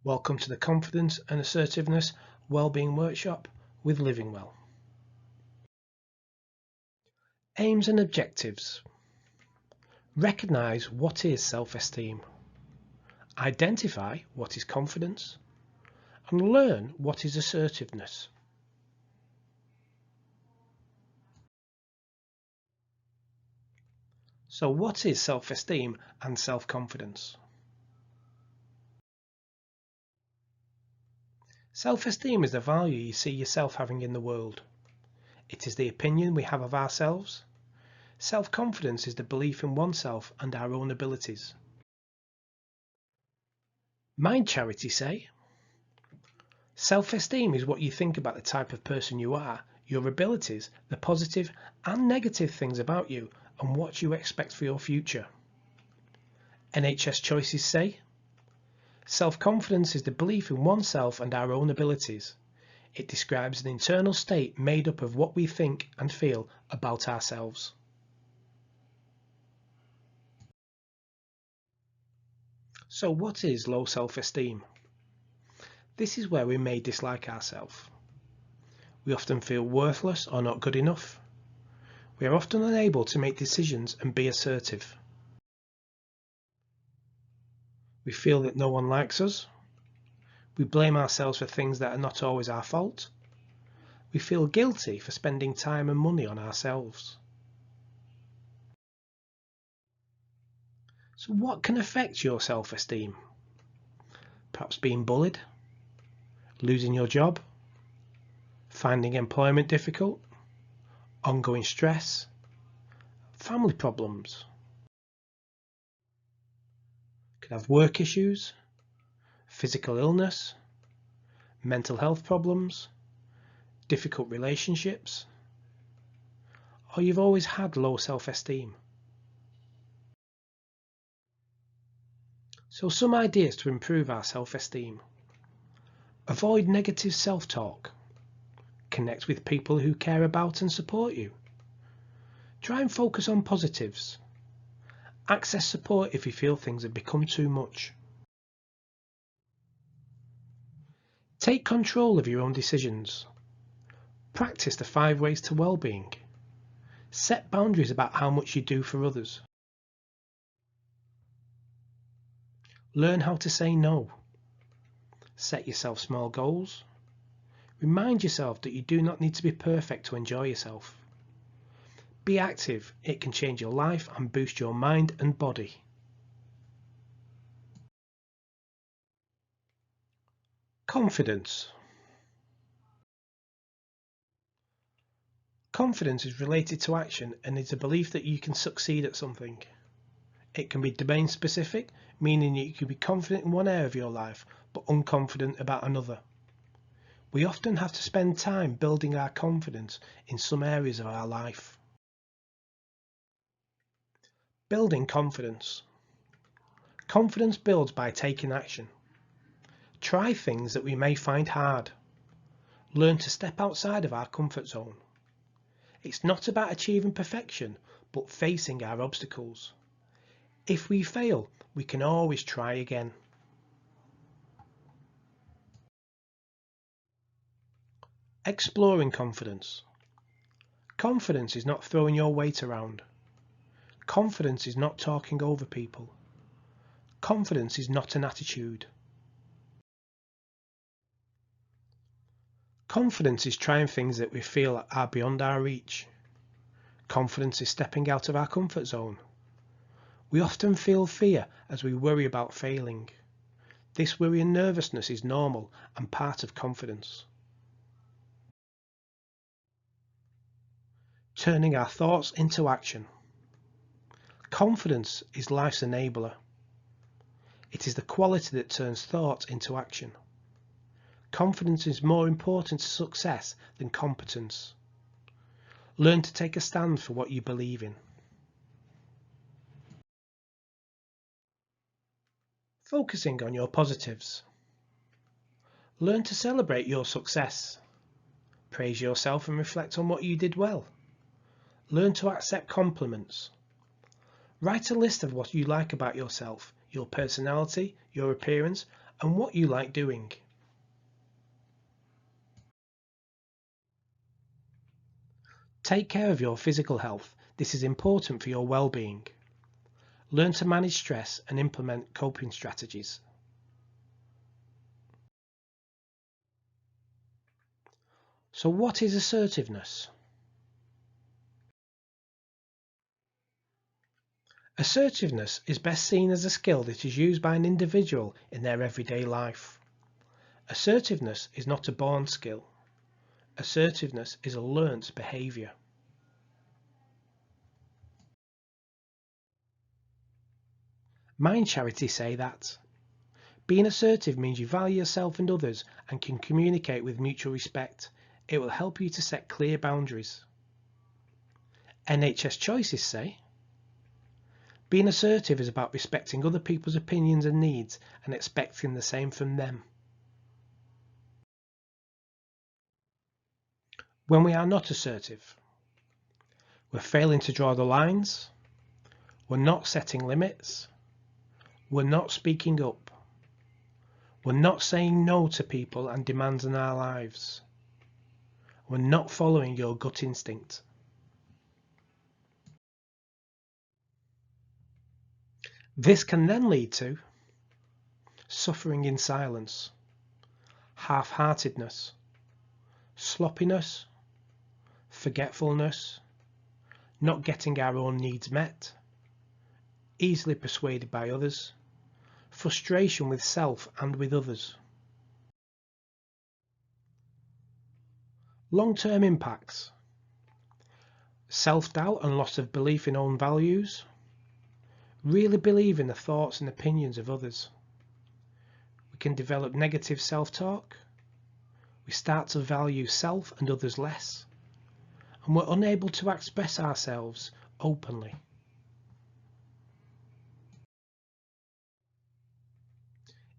Welcome to the Confidence and Assertiveness Wellbeing Workshop with Living Well. Aims and objectives. Recognise what is self-esteem. Identify what is confidence. And learn what is assertiveness. So what is self-esteem and self-confidence? Self-esteem is the value you see yourself having in the world. It is the opinion we have of ourselves. Self-confidence is the belief in oneself and our own abilities. Mind Charity say, self-esteem is what you think about the type of person you are, your abilities, the positive and negative things about you, and what you expect for your future. NHS Choices say, self-confidence is the belief in oneself and our own abilities. It describes an internal state made up of what we think and feel about ourselves. So what is low self-esteem? This is where we may dislike ourselves. We often feel worthless or not good enough. We are often unable to make decisions and be assertive. We feel that no one likes us. We blame ourselves for things that are not always our fault. We feel guilty for spending time and money on ourselves. So what can affect your self-esteem? Perhaps being bullied, losing your job, finding employment difficult, ongoing stress, family problems. Could have work issues, physical illness, mental health problems, difficult relationships, or you've always had low self-esteem. So some ideas to improve our self-esteem. Avoid negative self-talk. Connect with people who care about and support you. Try and focus on positives. Access support if you feel things have become too much. Take control of your own decisions. Practice the 5 ways to well-being. Set boundaries about how much you do for others. Learn how to say no. Set yourself small goals. Remind yourself that you do not need to be perfect to enjoy yourself. Be active. It can change your life and boost your mind and body. Confidence. Confidence is related to action and is a belief that you can succeed at something. It can be domain specific, meaning you can be confident in one area of your life but unconfident about another. We often have to spend time building our confidence in some areas of our life. Building confidence. Confidence builds by taking action. Try things that we may find hard. Learn to step outside of our comfort zone. It's not about achieving perfection, but facing our obstacles. If we fail, we can always try again. Exploring confidence. Confidence is not throwing your weight around. Confidence is not talking over people. Confidence is not an attitude. Confidence is trying things that we feel are beyond our reach. Confidence is stepping out of our comfort zone. We often feel fear as we worry about failing. This worry and nervousness is normal and part of confidence. Turning our thoughts into action. Confidence is life's enabler. It is the quality that turns thought into action. Confidence is more important to success than competence. Learn to take a stand for what you believe in. Focusing on your positives. Learn to celebrate your success. Praise yourself and reflect on what you did well. Learn to accept compliments. Write a list of what you like about yourself, your personality, your appearance, and what you like doing. Take care of your physical health. This is important for your well-being. Learn to manage stress and implement coping strategies. So what is assertiveness? Assertiveness is best seen as a skill that is used by an individual in their everyday life. Assertiveness is not a born skill. Assertiveness is a learnt behaviour. Mind Charity say that being assertive means you value yourself and others and can communicate with mutual respect. It will help you to set clear boundaries. NHS Choices say being assertive is about respecting other people's opinions and needs and expecting the same from them. When we are not assertive, we're failing to draw the lines, we're not setting limits, we're not speaking up, we're not saying no to people and demands in our lives, we're not following your gut instinct. This can then lead to suffering in silence, half-heartedness, sloppiness, forgetfulness, not getting our own needs met, easily persuaded by others, frustration with self and with others. Long-term impacts: self-doubt and loss of belief in own values, really believe in the thoughts and opinions of others. We can develop negative self-talk, we start to value self and others less, and we're unable to express ourselves openly.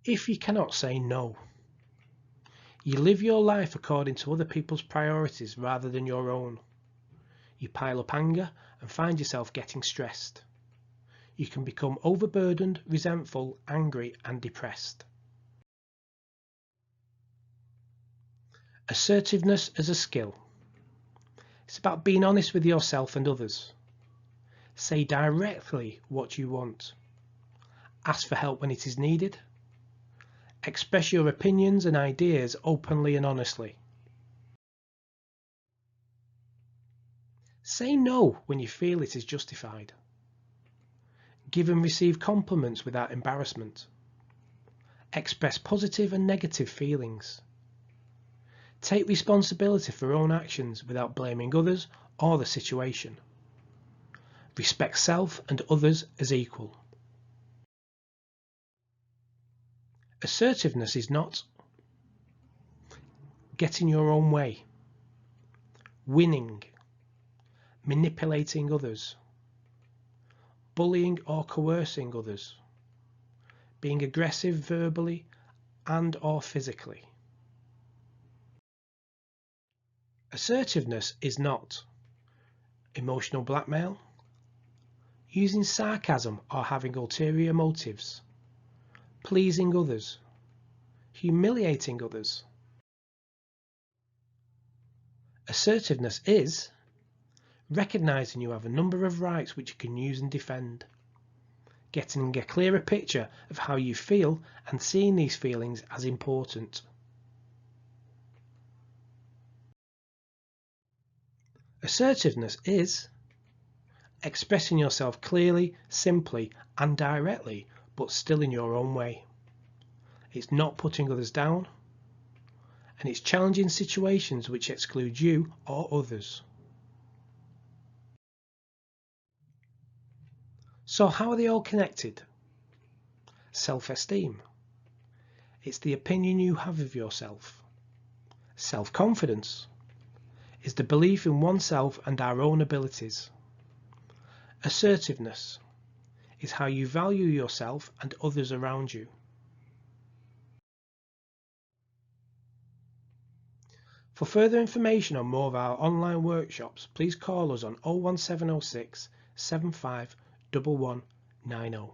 If you cannot say no, you live your life according to other people's priorities rather than your own. You pile up anger and find yourself getting stressed. You can become overburdened, resentful, angry, and depressed. Assertiveness as a skill. It's about being honest with yourself and others. Say directly what you want. Ask for help when it is needed. Express your opinions and ideas openly and honestly. Say no when you feel it is justified. Give and receive compliments without embarrassment. Express positive and negative feelings. Take responsibility for your own actions without blaming others or the situation. Respect self and others as equal. Assertiveness is not getting your own way, winning, manipulating others, bullying or coercing others, being aggressive verbally and or physically. Assertiveness is not emotional blackmail, using sarcasm or having ulterior motives, pleasing others, humiliating others. Assertiveness is recognizing you have a number of rights which you can use and defend, getting a clearer picture of how you feel and seeing these feelings as important. Assertiveness is expressing yourself clearly, simply and directly, but still in your own way. It's not putting others down, and it's challenging situations which exclude you or others. So how are they all connected? Self-esteem. It's the opinion you have of yourself. Self-confidence is the belief in oneself and our own abilities. Assertiveness is how you value yourself and others around you. For further information on more of our online workshops, please call us on 01706 75 1190.